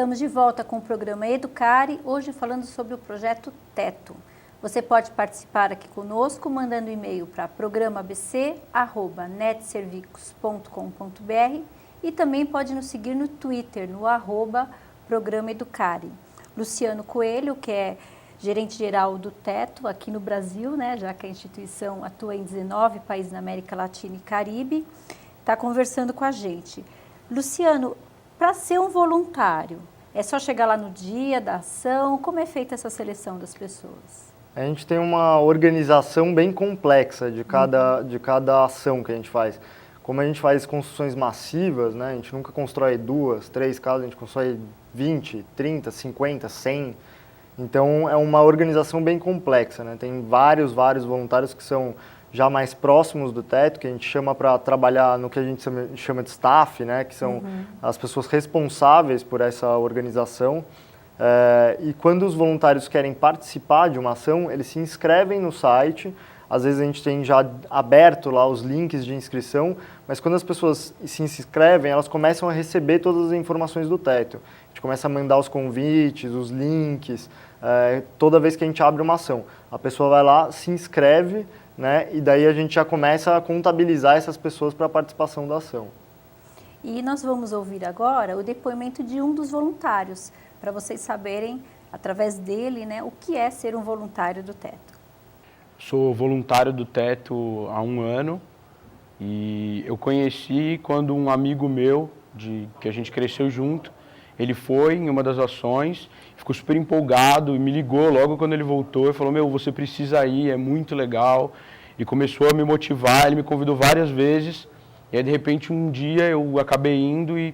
Estamos de volta com o programa Educare, hoje falando sobre o projeto Teto. Você pode participar aqui conosco mandando e-mail para programabc@netservicos.com.br e também pode nos seguir no Twitter, no @programa Educare. Luciano Coelho, que é gerente-geral do Teto aqui no Brasil, né, já que a instituição atua em 19 países na América Latina e Caribe, está conversando com a gente. Luciano, para ser um voluntário, é só chegar lá no dia da ação? Como é feita essa seleção das pessoas? A gente tem uma organização bem complexa de cada ação que a gente faz. Como a gente faz construções massivas, né, a gente nunca constrói 2, 3 casas, a gente constrói 20, 30, 50, 100. Então é uma organização bem complexa, né? Tem vários voluntários que são já mais próximos do teto, que a gente chama para trabalhar no que a gente chama de staff, né, que são as pessoas responsáveis por essa organização. E quando os voluntários querem participar de uma ação, eles se inscrevem no site. Às vezes a gente tem já aberto lá os links de inscrição, mas quando as pessoas se inscrevem, elas começam a receber todas as informações do teto. A gente começa a mandar os convites, os links, toda vez que a gente abre uma ação. A pessoa vai lá, se inscreve, né, e daí a gente já começa a contabilizar essas pessoas para a participação da ação. E nós vamos ouvir agora o depoimento de um dos voluntários, para vocês saberem, através dele, né, o que é ser um voluntário do Teto. Sou voluntário do Teto há 1 ano e eu conheci quando um amigo meu, que a gente cresceu junto, ele foi em uma das ações, ficou super empolgado e me ligou logo quando ele voltou e falou: meu, você precisa ir, é muito legal. E começou a me motivar, ele me convidou várias vezes e aí de repente um dia eu acabei indo e,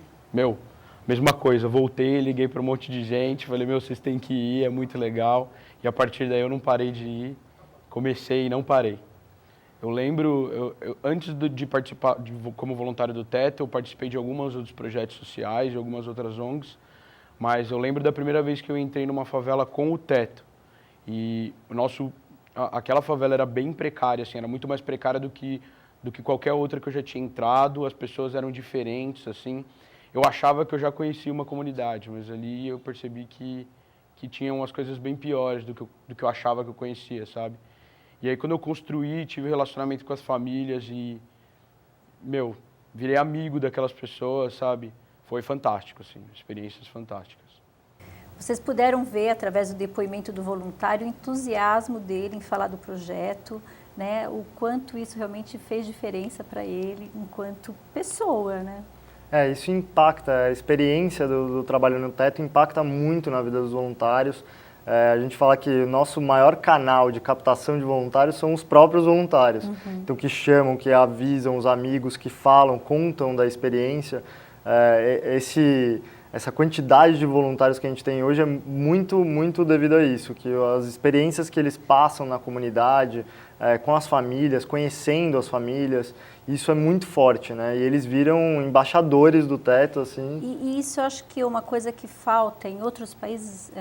mesma coisa, voltei, liguei para um monte de gente, falei: meu, vocês têm que ir, é muito legal. E a partir daí eu não parei de ir, comecei e não parei. Eu lembro, antes de participar como voluntário do Teto, eu participei de alguns outros projetos sociais, de algumas outras ONGs, mas eu lembro da primeira vez que eu entrei numa favela com o Teto. E aquela favela era bem precária, assim, era muito mais precária do que qualquer outra que eu já tinha entrado, as pessoas eram diferentes, assim. Eu achava que eu já conhecia uma comunidade, mas ali eu percebi que tinham umas coisas bem piores do que eu achava que eu conhecia, sabe? E aí quando eu construí, tive relacionamento com as famílias e, virei amigo daquelas pessoas, sabe? Foi fantástico, assim, experiências fantásticas. Vocês puderam ver, através do depoimento do voluntário, o entusiasmo dele em falar do projeto, né? O quanto isso realmente fez diferença para ele enquanto pessoa, né? Isso impacta, a experiência do trabalho no Teto impacta muito na vida dos voluntários. A gente fala que o nosso maior canal de captação de voluntários são os próprios voluntários. Então, que chamam, que avisam os amigos, que falam, contam da experiência. Essa quantidade de voluntários que a gente tem hoje é muito devido a isso, que as experiências que eles passam na comunidade, com as famílias, conhecendo as famílias, isso é muito forte, né? E eles viram embaixadores do Teto, assim. E isso eu acho que é uma coisa que falta em outros países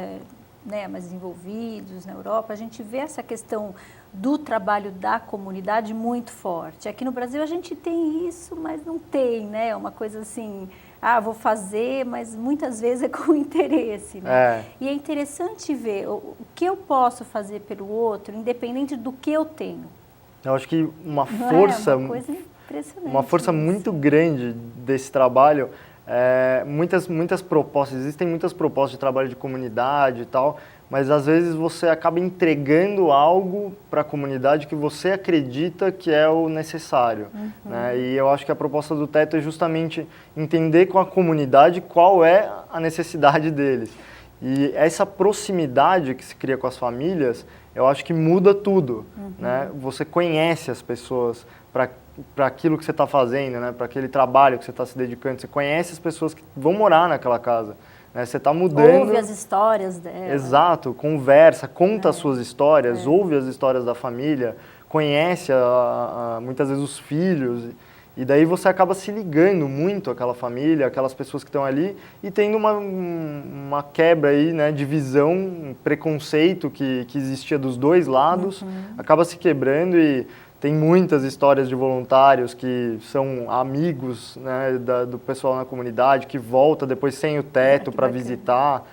mais desenvolvidos, na Europa, a gente vê essa questão do trabalho da comunidade muito forte. Aqui no Brasil a gente tem isso, mas não tem, né? É uma coisa assim, vou fazer, mas muitas vezes é com interesse, né? E é interessante ver o que eu posso fazer pelo outro, independente do que eu tenho. Eu acho que uma força muito grande desse trabalho, muitas propostas, existem muitas propostas de trabalho de comunidade e tal, mas às vezes você acaba entregando algo para a comunidade que você acredita que é o necessário. Né? E eu acho que a proposta do Teto é justamente entender com a comunidade qual é a necessidade deles. E essa proximidade que se cria com as famílias, eu acho que muda tudo. Né? Você conhece as pessoas para aquilo que você está fazendo, né? Para aquele trabalho que você está se dedicando. Você conhece as pessoas que vão morar naquela casa. Né? Você está mudando. Ouve as histórias dela. Exato, conversa, conta as suas histórias, ouve as histórias da família, conhece muitas vezes os filhos. E daí você acaba se ligando muito àquela família, aquelas pessoas que estão ali e tendo uma quebra aí, né, de visão, um preconceito que existia dos dois lados, acaba se quebrando e tem muitas histórias de voluntários que são amigos, né, do pessoal na comunidade, que volta depois sem o teto para visitar,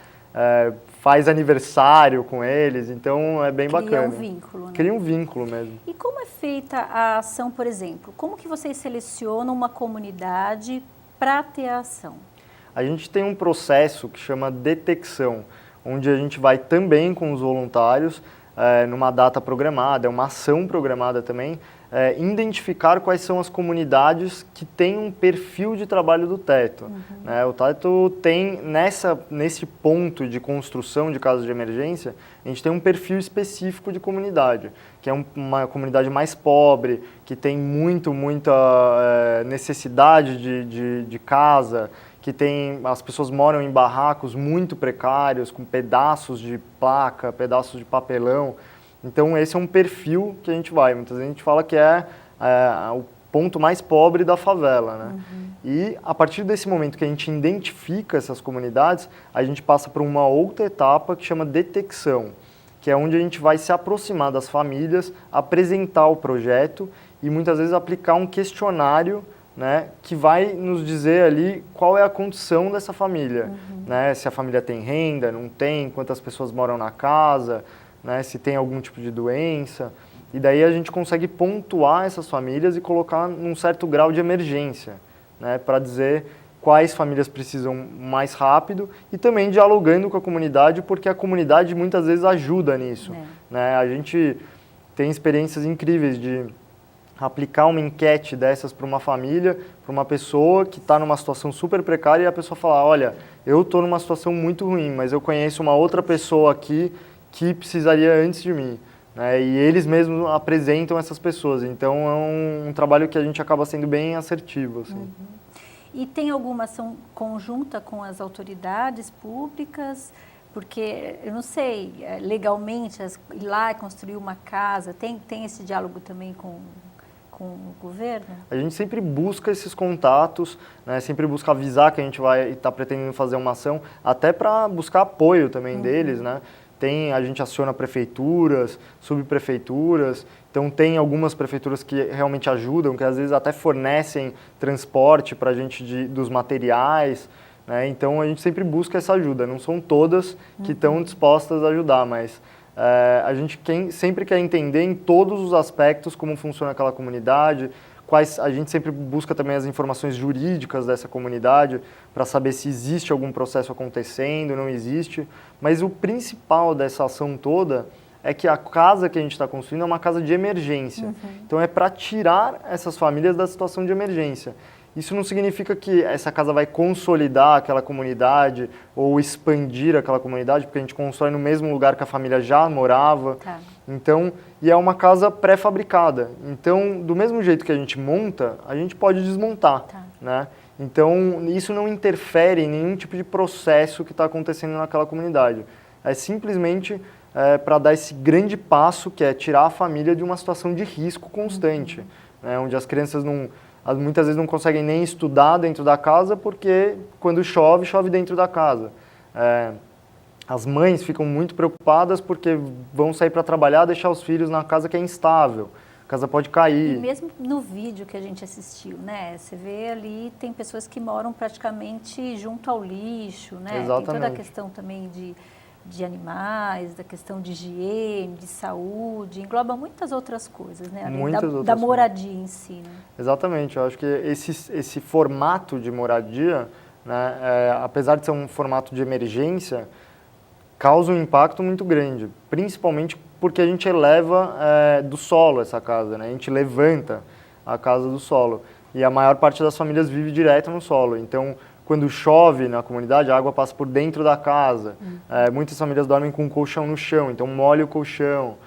faz aniversário com eles, então é bem bacana. Cria um vínculo, né? Cria um vínculo mesmo. E como é feita a ação, por exemplo? Como que vocês selecionam uma comunidade para ter a ação? A gente tem um processo que chama detecção, onde a gente vai também com os voluntários, numa data programada, uma ação programada também, identificar quais são as comunidades que têm um perfil de trabalho do teto. O teto tem, nesse ponto de construção de casas de emergência, a gente tem um perfil específico de comunidade, que é uma comunidade mais pobre, que tem muita necessidade de casa, que as pessoas moram em barracos muito precários, com pedaços de placa, pedaços de papelão. Então esse é um perfil que a gente vai. Muitas vezes a gente fala que é o ponto mais pobre da favela, né? E a partir desse momento que a gente identifica essas comunidades, a gente passa para uma outra etapa que chama detecção, que é onde a gente vai se aproximar das famílias, apresentar o projeto e muitas vezes aplicar um questionário, né, que vai nos dizer ali qual é a condição dessa família, né, se a família tem renda, não tem, quantas pessoas moram na casa, né, se tem algum tipo de doença, e daí a gente consegue pontuar essas famílias e colocar num certo grau de emergência, né, para dizer quais famílias precisam mais rápido e também dialogando com a comunidade, porque a comunidade muitas vezes ajuda nisso, né, a gente tem experiências incríveis de aplicar uma enquete dessas para uma família, para uma pessoa que está numa situação super precária e a pessoa falar, olha, eu estou numa situação muito ruim, mas eu conheço uma outra pessoa aqui que precisaria antes de mim. Né? E eles mesmos apresentam essas pessoas. Então é um trabalho que a gente acaba sendo bem assertivo. Assim. E tem alguma ação conjunta com as autoridades públicas? Porque, eu não sei, legalmente, ir lá e construir uma casa, tem esse diálogo também com o governo? A gente sempre busca esses contatos, né? Sempre busca avisar que a gente vai estar pretendendo fazer uma ação, até para buscar apoio também deles, né? A gente aciona prefeituras, subprefeituras, então tem algumas prefeituras que realmente ajudam, que às vezes até fornecem transporte para a gente dos materiais, né? Então a gente sempre busca essa ajuda, não são todas que estão dispostas a ajudar, mas a gente sempre quer entender em todos os aspectos como funciona aquela comunidade, a gente sempre busca também as informações jurídicas dessa comunidade para saber se existe algum processo acontecendo, não existe, mas o principal dessa ação toda é que a casa que a gente está construindo é uma casa de emergência, então é para tirar essas famílias da situação de emergência. Isso não significa que essa casa vai consolidar aquela comunidade ou expandir aquela comunidade, porque a gente constrói no mesmo lugar que a família já morava. Então, e é uma casa pré-fabricada. Então, do mesmo jeito que a gente monta, a gente pode desmontar. Né? Então, isso não interfere em nenhum tipo de processo que está acontecendo naquela comunidade. É simplesmente para dar esse grande passo, que é tirar a família de uma situação de risco constante, né? Onde as crianças muitas vezes não conseguem nem estudar dentro da casa, porque quando chove, chove dentro da casa. As mães ficam muito preocupadas porque vão sair para trabalhar, deixar os filhos na casa que é instável, a casa pode cair. E mesmo no vídeo que a gente assistiu, né? Você vê ali, tem pessoas que moram praticamente junto ao lixo, né? Exatamente. Tem toda a questão também de animais, da questão de higiene, de saúde, engloba muitas outras coisas, né? Além da moradia em si, né? Exatamente, eu acho que esse formato de moradia, né, apesar de ser um formato de emergência, causa um impacto muito grande, principalmente porque a gente eleva do solo essa casa, né? A gente levanta a casa do solo e a maior parte das famílias vive direto no solo, então quando chove na comunidade, a água passa por dentro da casa. Muitas famílias dormem com o colchão no chão, então molha o colchão.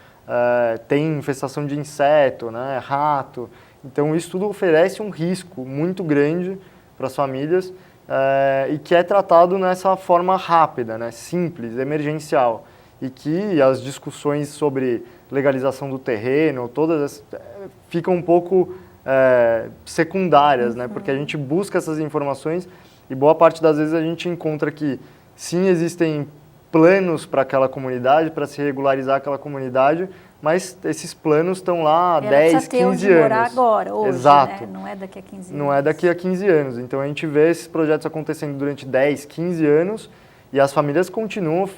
Tem infestação de inseto, né, rato. Então isso tudo oferece um risco muito grande para as famílias e que é tratado nessa forma rápida, né, simples, emergencial. E que as discussões sobre legalização do terreno, todas ficam um pouco secundárias, né, porque a gente busca essas informações. E boa parte das vezes a gente encontra que, sim, existem planos para aquela comunidade, para se regularizar aquela comunidade, mas esses planos estão lá há 10, 15 anos. Morar agora, hoje, Exato. Né? Não é daqui a 15 anos. Não é daqui a 15 anos. Então a gente vê esses projetos acontecendo durante 10, 15 anos e as famílias continuam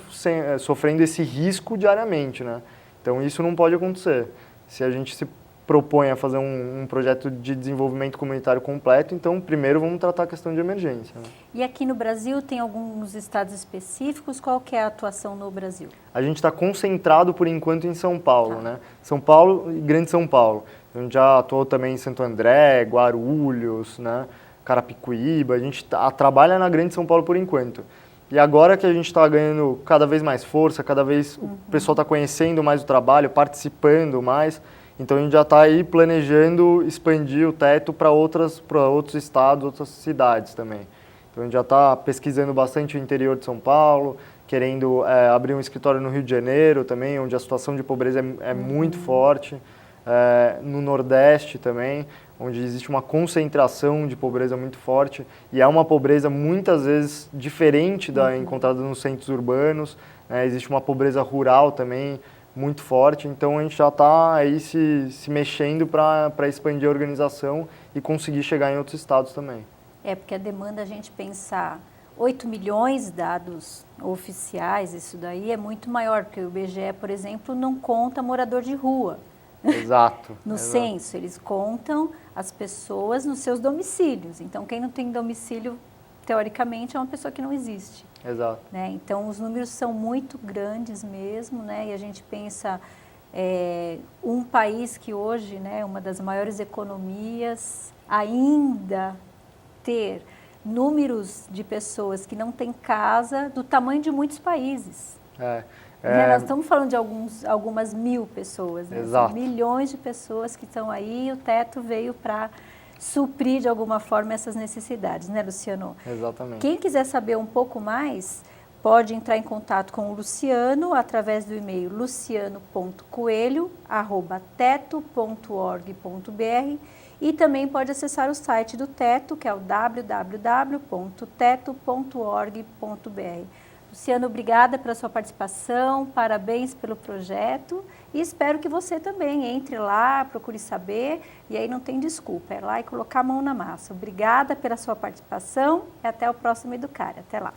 sofrendo esse risco diariamente, né? Então isso não pode acontecer. Se a gente se propõe a fazer um projeto de desenvolvimento comunitário completo, então primeiro vamos tratar a questão de emergência. Né? E aqui no Brasil tem alguns estados específicos? Qual que é a atuação no Brasil? A gente está concentrado por enquanto em São Paulo, né? São Paulo e Grande São Paulo. A gente já atuou também em Santo André, Guarulhos, né? Carapicuíba. A gente trabalha na Grande São Paulo por enquanto. E agora que a gente está ganhando cada vez mais força, cada vez o pessoal está conhecendo mais o trabalho, participando mais. Então a gente já está aí planejando expandir o teto para outros estados, outras cidades também. Então a gente já está pesquisando bastante o interior de São Paulo, querendo abrir um escritório no Rio de Janeiro também, onde a situação de pobreza é muito forte. No Nordeste também, onde existe uma concentração de pobreza muito forte. E é uma pobreza muitas vezes diferente da encontrada nos centros urbanos. Existe uma pobreza rural também, muito forte, então a gente já está aí se mexendo para expandir a organização e conseguir chegar em outros estados também. Porque a demanda, a gente pensar 8 milhões de dados oficiais, isso daí é muito maior, porque o IBGE, por exemplo, não conta morador de rua. Exato. No censo, eles contam as pessoas nos seus domicílios. Então, quem não tem domicílio, teoricamente, é uma pessoa que não existe. Exato. Né? Então, os números são muito grandes mesmo, né? E a gente pensa um país que hoje, né, uma das maiores economias, ainda ter números de pessoas que não têm casa do tamanho de muitos países. Nós estamos falando de algumas mil pessoas, né? São milhões de pessoas que estão aí e o teto veio para suprir de alguma forma essas necessidades, né, Luciano? Exatamente. Quem quiser saber um pouco mais, pode entrar em contato com o Luciano através do e-mail luciano.coelho@teto.org.br e também pode acessar o site do Teto, que é o www.teto.org.br. Luciano, obrigada pela sua participação, parabéns pelo projeto e espero que você também entre lá, procure saber e aí não tem desculpa, é lá e colocar a mão na massa. Obrigada pela sua participação e até o próximo Educare. Até lá.